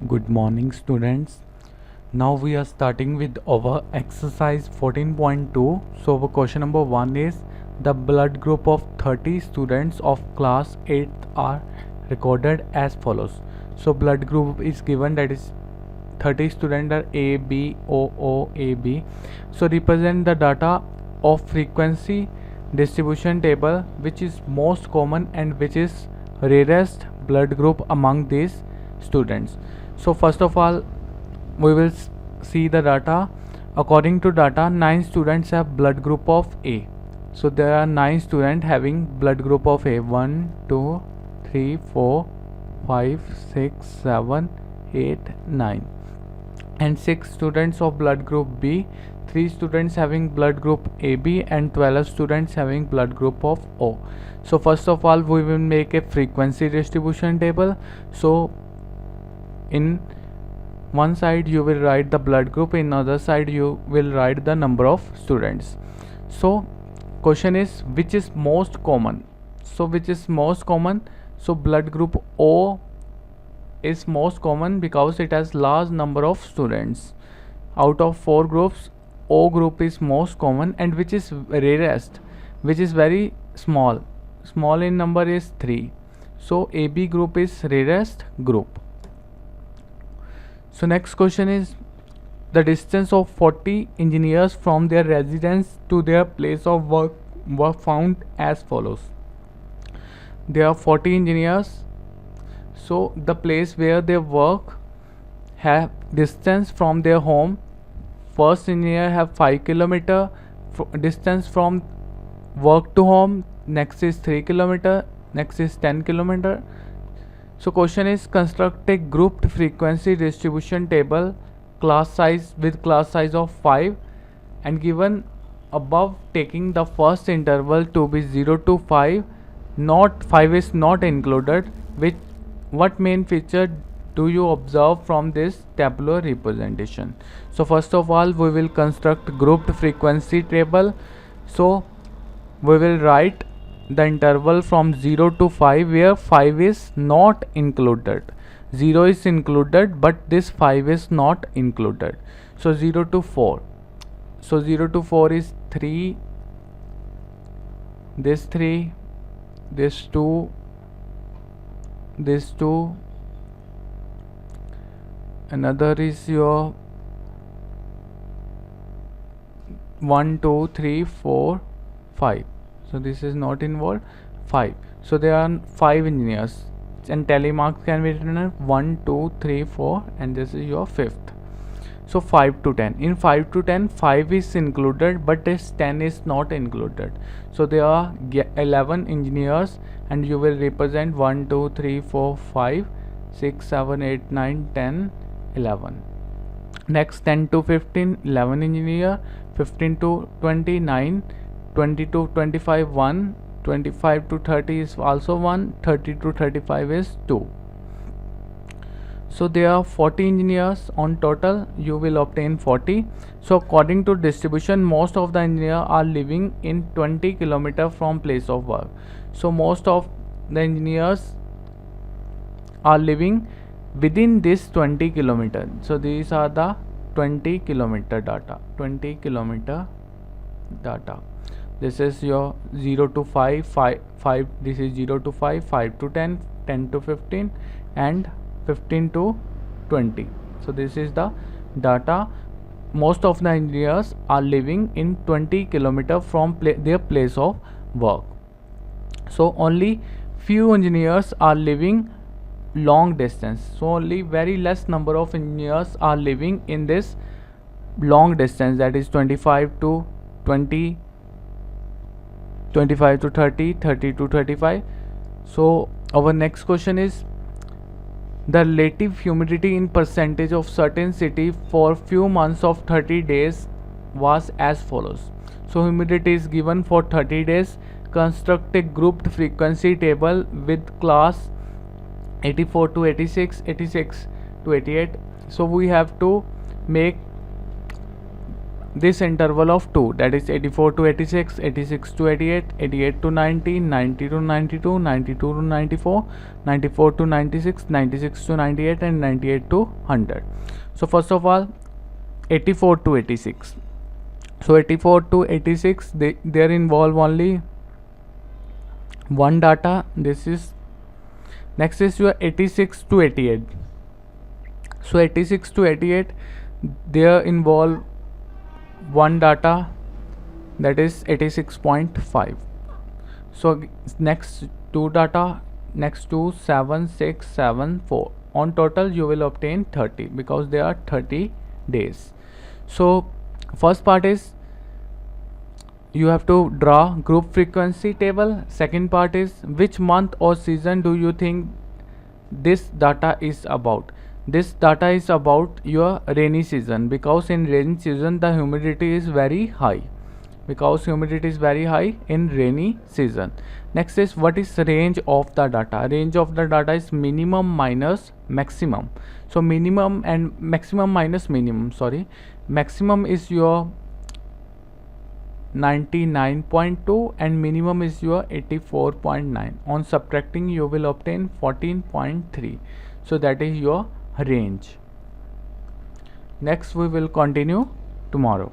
Good morning, students. Now we are starting with our exercise 14.2. So our question number 1 is the blood group of 30 students of class 8th are recorded as follows. So blood group is given, that is 30 students are A, B, O, O, A, B. So represent the data of frequency distribution table, which is most common and which is rarest blood group among these students. So first of all, we will see the data. According to data, 9 students have blood group of A. So there are 9 students having blood group of A. 1, 2, 3, 4, 5, 6, 7, 8, 9. And 6 students of blood group B, 3 students having blood group AB, and 12 students having blood group of O. So first of all, we will make a frequency distribution table. So in one side you will write the blood group, in other side you will write the number of students. So question is, which is most common? So which is most common? So blood group O is most common because it has large number of students. Out of 4 groups, O group is most common, and which is rarest, which is very small in number, is 3. So AB group is rarest group. So next question is, the distance of 40 engineers from their residence to their place of work were found as follows. There are 40 engineers. So the place where they work have distance from their home. First engineer have 5 kilometer distance from work to home. Next is 3 kilometer. Next is 10 kilometer. So question is, construct a grouped frequency distribution table class size with class size of 5 and given above, taking the first interval to be 0 to 5, not 5 is not included. What main feature do you observe from this tabular representation? So first of all, we will construct grouped frequency table. So we will write the interval from 0 to 5 where 5 is not included. 0 is included, but this 5 is not included. So 0 to 4. So 0 to 4 is 3, this 3, this 2, this 2, another is your 1, 2, 3, 4, 5. So this is not involved. 5. So there are 5 engineers, and telemarks can be written as 1, 2, 3, 4, and this is your 5th. So 5 to 10. In 5 to 10, 5 is included, but this 10 is not included. So there are 11 engineers, and you will represent 1, 2, 3, 4, 5, 6, 7, 8, 9, 10, 11. Next 10 to 15, 11 engineer. 15 to 29, 20 to 25, 1, 25 to 30 is also 1, 30 to 35 is 2. So there are 40 engineers on total, you will obtain 40. So according to distribution, most of the engineers are living in 20 km from place of work. So most of the engineers are living within this 20 km. So these are the 20 km data. 20 km data. This is your 0 to 5, 5, this is 0 to 5, 5 to 10, 10 to 15, and 15 to 20. So this is the data. Most of the engineers are living in 20 km from their place of work. So only few engineers are living long distance. So only very less number of engineers are living in this long distance, that is 25 to 20, 25 to 30, 30 to 35. So our next question is, the relative humidity in percentage of certain city for few months of 30 days was as follows. So humidity is given for 30 days. Construct a grouped frequency table with class 84 to 86, 86 to 88. So we have to make this interval of 2, that is 84 to 86, 86 to 88, 88 to 90, 90 to 92, 92 to 94, 94 to 96, 96 to 98, and 98 to 100. So first of all, 84 to 86. So 84 to 86, there involve only one data. This is, next is your 86 to 88. So 86 to 88, there involve one data, that is 86.5. so next two data, next to 7, 6, 7, 4, on total you will obtain 30 because there are 30 days. So first part is you have to draw group frequency table. Second part is which month or season do you think this data is about. This data is about your rainy season, because in rainy season the humidity is very high, in rainy season. Next is what is range of the data. Range of the data is minimum minus maximum. So minimum and maximum minus minimum, maximum is your 99.2 and minimum is your 84.9. on subtracting you will obtain 14.3. so that is your range. Next we will continue tomorrow.